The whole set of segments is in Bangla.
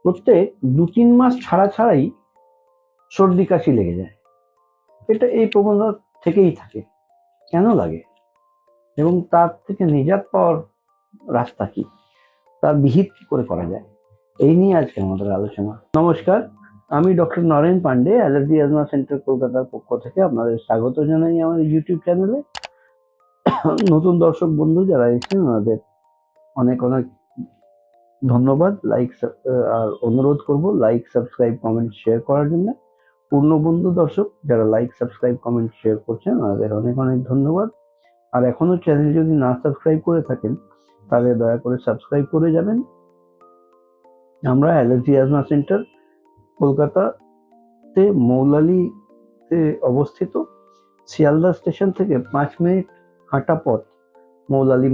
প্রত্যেক 2-3 মাস ছাড়া ছাড়াই সর্দি কাশি লেগে যায়। এটা এই প্রবণতা থেকেই থাকে। কেন লাগে এবং তার থেকে নিজাত পাওয়ার রাস্তা কি, তার বিহিত কি করে করা যায়, এই নিয়ে আজকে আমাদের আলোচনা। নমস্কার, আমি doctor Naren Pandey, allergy asthma centre কলকাতার পক্ষ থেকে আপনাদের স্বাগত জানাই আমাদের ইউটিউব চ্যানেলে। নতুন দর্শক বন্ধু যারা এসেছেন ওনাদের অনেক অনেক ধন্যবাদ। আর অনুরোধ করব লাইক, সাবস্ক্রাইব, কমেন্ট, শেয়ার করার জন্য। পূর্ণবন্ধু দর্শক যারা লাইক, সাবস্ক্রাইব, কমেন্ট, শেয়ার করছেন ওনাদের অনেক অনেক ধন্যবাদ। আর এখনো চ্যানেল যদি না সাবস্ক্রাইব করে থাকেন তাহলে দয়া করে সাবস্ক্রাইব করে যাবেন। আমরা অ্যালার্জি অ্যাজমা সেন্টার কলকাতাতে মৌলালিতে অবস্থিত। শিয়ালদা স্টেশন থেকে 5 মিনিট হাঁটা পথ মৌলালি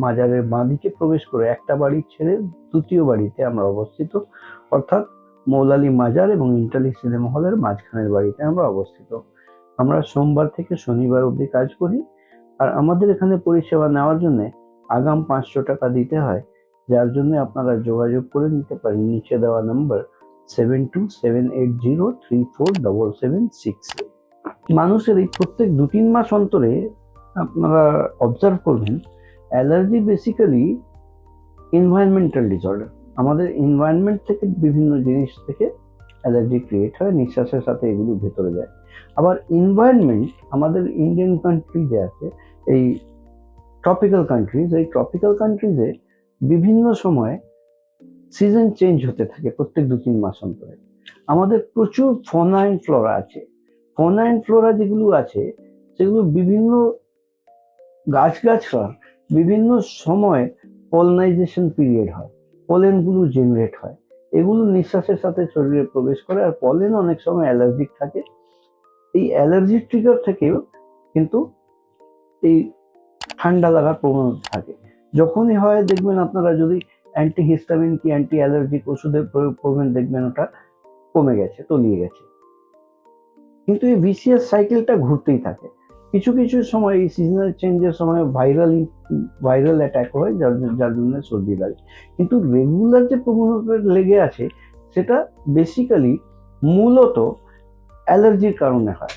মাজারের বাঁ দিকে প্রবেশ করে একটা বাড়ি ছেড়ে দ্বিতীয় বাড়িতে আমরা অবস্থিত, অর্থাৎ মৌলালি মাজার এবং ইন্টালি সিনেমা হলের মাঝখানের বাড়িতে আমরা অবস্থিত। আমরা সোমবার থেকে শনিবার অবধি কাজ করি। আর আমাদের এখানে পরিষেবা নেওয়ার জন্য আগাম 500 টাকা দিতে হয়, যার জন্য আপনারা যোগাযোগ করে নিতে পারেন নিচে দেওয়া নাম্বার 7278034776। মানুষের এই প্রত্যেক 2-3 মাস অন্তরে আপনারা অবজার্ভ করবেন অ্যালার্জি বেসিক্যালি এনভায়রনমেন্টাল ডিসঅর্ডার। আমাদের এনভায়রনমেন্ট থেকে বিভিন্ন জিনিস থেকে অ্যালার্জি ক্রিয়েট হয়, নিঃশ্বাসের সাথে এগুলো ভেতরে যায়। আবার এনভায়রনমেন্ট আমাদের ইন্ডিয়ান কান্ট্রি যে আছে, এই ট্রপিক্যাল কান্ট্রিজে বিভিন্ন সময় সিজন চেঞ্জ হতে থাকে প্রত্যেক 2-3 মাস অন্তরে। আমাদের প্রচুর ফনা অ্যান্ড ফ্লোরা আছে। ফনা অ্যান্ড ফ্লোরা যেগুলো আছে সেগুলো বিভিন্ন গাছগাছড়ার বিভিন্ন সময় পলিনাইজেশন পিরিয়ড হয়, পলেনগুলো জেনারেট হয়, এগুলো নিঃশ্বাসের সাথে শরীরে প্রবেশ করে। আর পলেন অনেক সময় অ্যালার্জিক থাকে। এই অ্যালার্জি ট্রিগার থেকেও কিন্তু এই ঠান্ডা লাগার প্রবণতা থাকে। যখনই হয় দেখবেন আপনারা যদি অ্যান্টিহিস্টামিন কি অ্যান্টি অ্যালার্জিক ওষুধের প্রয়োগ করবেন, দেখবেন ওটা কমে গেছে, তলিয়ে গেছে। কিন্তু এই ভিসিয়াস সাইকেলটা ঘুরতেই থাকে। কিছু কিছু সময় এই সিজনাল চেঞ্জের সময় ভাইরাল অ্যাটাক হয়, যার জন্য সর্দি লাগে। কিন্তু রেগুলার যে প্রবণতা লেগে আছে সেটা বেসিক্যালি মূলত অ্যালার্জির কারণে হয়।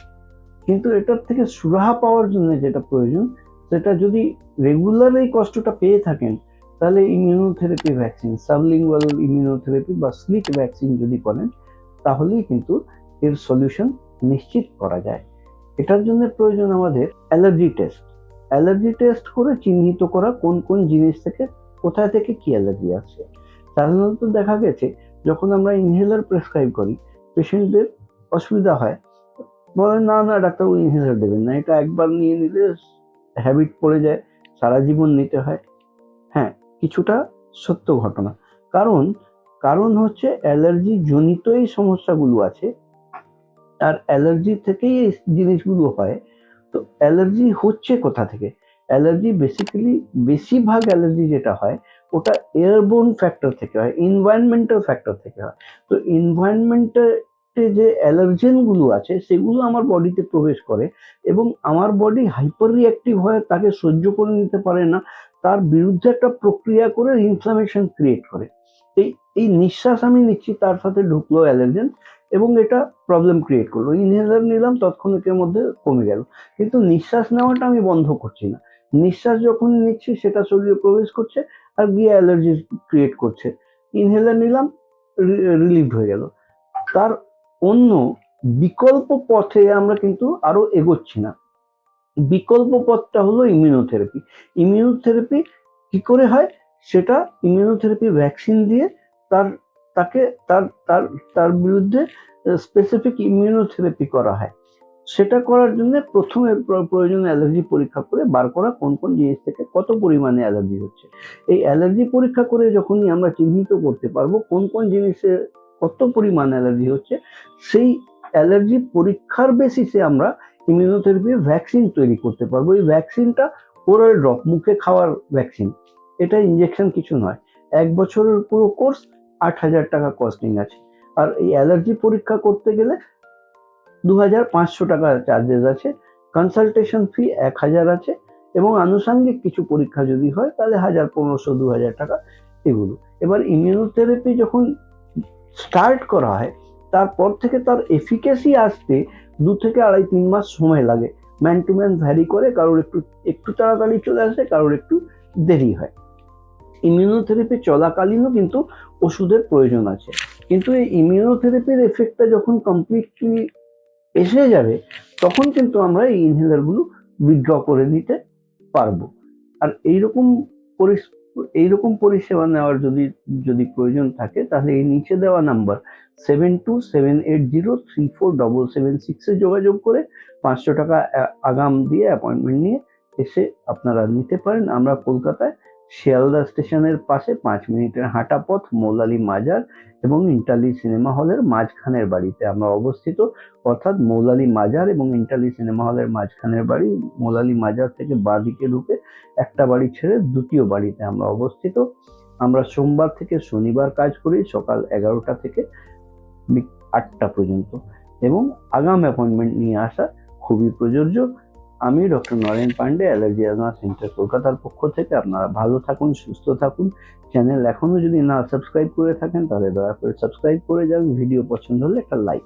কিন্তু এটার থেকে সুরাহা পাওয়ার জন্য যেটা প্রয়োজন, সেটা যদি রেগুলার এই কষ্টটা পেয়ে থাকেন তাহলে ইমিউনোথেরাপি ভ্যাকসিন, সাবলিঙ্গুয়াল ইমিউনোথেরাপি বা স্লিক ভ্যাকসিন যদি করেন তাহলেই কিন্তু এর সলিউশন নিশ্চিত করা যায়। এটার জন্য প্রয়োজন আমাদের অ্যালার্জি টেস্ট করে চিহ্নিত করা কোন কোন জিনিস থেকে কোথায় থেকে কি অ্যালার্জি আসছে। সাধারণত দেখা গেছে যখন আমরা ইনহেলার প্রেসক্রাইব করি পেশেন্টদের অসুবিধা হয়, বলেন না ডাক্তারবাবু ইনহেলার দেবেন না, এটা একবার নিয়ে নিলে হ্যাবিট পড়ে যায়, সারা জীবন নিতে হয়। হ্যাঁ, কিছুটা সত্য ঘটনা। কারণ হচ্ছে অ্যালার্জি জনিত এই সমস্যাগুলো আছে, আর অ্যালার্জি থেকেই এই জিনিসগুলো হয়। তো অ্যালার্জি হচ্ছে কোথা থেকে? অ্যালার্জি বেশিরভাগ অ্যালার্জি যেটা হয় ওটা এয়ারবোর্ন ফ্যাক্টর থেকে হয়, এনভায়রনমেন্টাল ফ্যাক্টর থেকে হয়। তো এনভায়রনমেন্টে যে অ্যালার্জেনগুলো আছে সেগুলো আমার বডিতে প্রবেশ করে এবং আমার বডি হাইপার রিঅ্যাক্টিভ হয়ে তাকে সহ্য করে নিতে পারে না, তার বিরুদ্ধে একটা প্রক্রিয়া করে ইনফ্লামেশন ক্রিয়েট করে। এই নিঃশ্বাস আমি নিচ্ছি, তার সাথে ঢুকলো অ্যালার্জেন এবং এটা প্রবলেম ক্রিয়েট করলো। ইনহেলার নিলাম, তৎক্ষণাতের মধ্যে কমে গেল, কিন্তু নিঃশ্বাস নেওয়াটা আমি বন্ধ করছি না। নিঃশ্বাস যখন নিচ্ছি সেটা শরীরে প্রবেশ করছে আর গিয়ে অ্যালার্জি ক্রিয়েট করছে। ইনহেলার নিলাম, রিলিভ হয়ে গেল। তার অন্য বিকল্প পথে আমরা কিন্তু আরো এগোচ্ছি না। বিকল্প পথটা হলো ইমিউনোথেরাপি কি করে হয় সেটা ইমিউনোথেরাপি ভ্যাকসিন দিয়ে তার বিরুদ্ধে স্পেসিফিক ইমিউনোথেরাপি করা হয়। সেটা করার জন্য প্রথমে প্রয়োজন অ্যালার্জি পরীক্ষা করে বার করা কোন কোন জিনিস থেকে কত পরিমাণে অ্যালার্জি হচ্ছে। এই অ্যালার্জি পরীক্ষা করে যখনই আমরা চিহ্নিত করতে পারবো কোন কোন জিনিসে কত পরিমাণ অ্যালার্জি হচ্ছে, সেই অ্যালার্জি পরীক্ষার বেসিসে আমরা ইমিউনোথেরাপি ভ্যাকসিন তৈরি করতে পারবো। এই ভ্যাকসিনটা ওরাল ড্রপ, মুখে খাওয়ার ভ্যাকসিন, এটা ইঞ্জেকশন কিছু নয়। 1 বছরের পুরো কোর্স 8,000 টাকা কস্টিং আছে। আর এই অ্যালার্জি পরীক্ষা করতে গেলে 2,500 টাকা চার্জেস আছে, কনসালটেশন ফি 1,000 আছে এবং আনুষঙ্গিক কিছু পরীক্ষা যদি হয় তাহলে 1,500, 2,000 টাকা এগুলো। এবার ইমিউনোথেরাপি যখন স্টার্ট করা হয় তারপর থেকে তার এফিকেসি আসতে 2 থেকে 2.5-3 মাস সময় লাগে। ম্যান টু ম্যান ভ্যারি করে, কারোর একটু একটু তাড়াতাড়ি চলে আসে, কারোর একটু দেরি হয়। ইমিউনোথেরাপি চলাকালীনও কিন্তু ওষুধের প্রয়োজন আছে, কিন্তু এই ইমিউনোথেরাপির এফেক্টটা যখন কমপ্লিটলি এসে যাবে তখন কিন্তু আমরা এই ইনহেলারগুলো উইথড্র করে নিতে পারবো। আর এইরকম পরিষেবা নেওয়ার যদি প্রয়োজন থাকে তাহলে এই নিচে দেওয়া নাম্বার 7278034776 যোগাযোগ করে 500 টাকা আগাম দিয়ে অ্যাপয়েন্টমেন্ট নিয়ে এসে আপনারা নিতে পারেন। আমরা কলকাতায় শিয়ালদা স্টেশনের পাশে 5 মিনিটের হাঁটা পথ, মৌলালী মাজার এবং ইন্টালি সিনেমা হলের মাঝখানের বাড়িতে আমরা অবস্থিত। অর্থাৎ মৌলালী মাজার এবং ইন্টালি সিনেমা হলের মাঝখানের বাড়ি, মৌলালী মাজার থেকে বাঁ দিকে ঢুকে একটা বাড়ি ছেড়ে দ্বিতীয় বাড়িতে আমরা অবস্থিত। আমরা সোমবার থেকে শনিবার কাজ করি সকাল 11টা থেকে 8টা পর্যন্ত, এবং আগাম অ্যাপয়েন্টমেন্ট নিয়ে আসা খুবই প্রযোজ্য। আমি doctor Naren Pandey, allergy asthma centre কলকাতার পক্ষ থেকে। আপনারা ভালো থাকুন, সুস্থ থাকুন। চ্যানেল এখনো যদি না সাবস্ক্রাইব করে থাকেন তাহলে দয়া করে সাবস্ক্রাইব করে যান। ভিডিও পছন্দ হলে একটা লাইক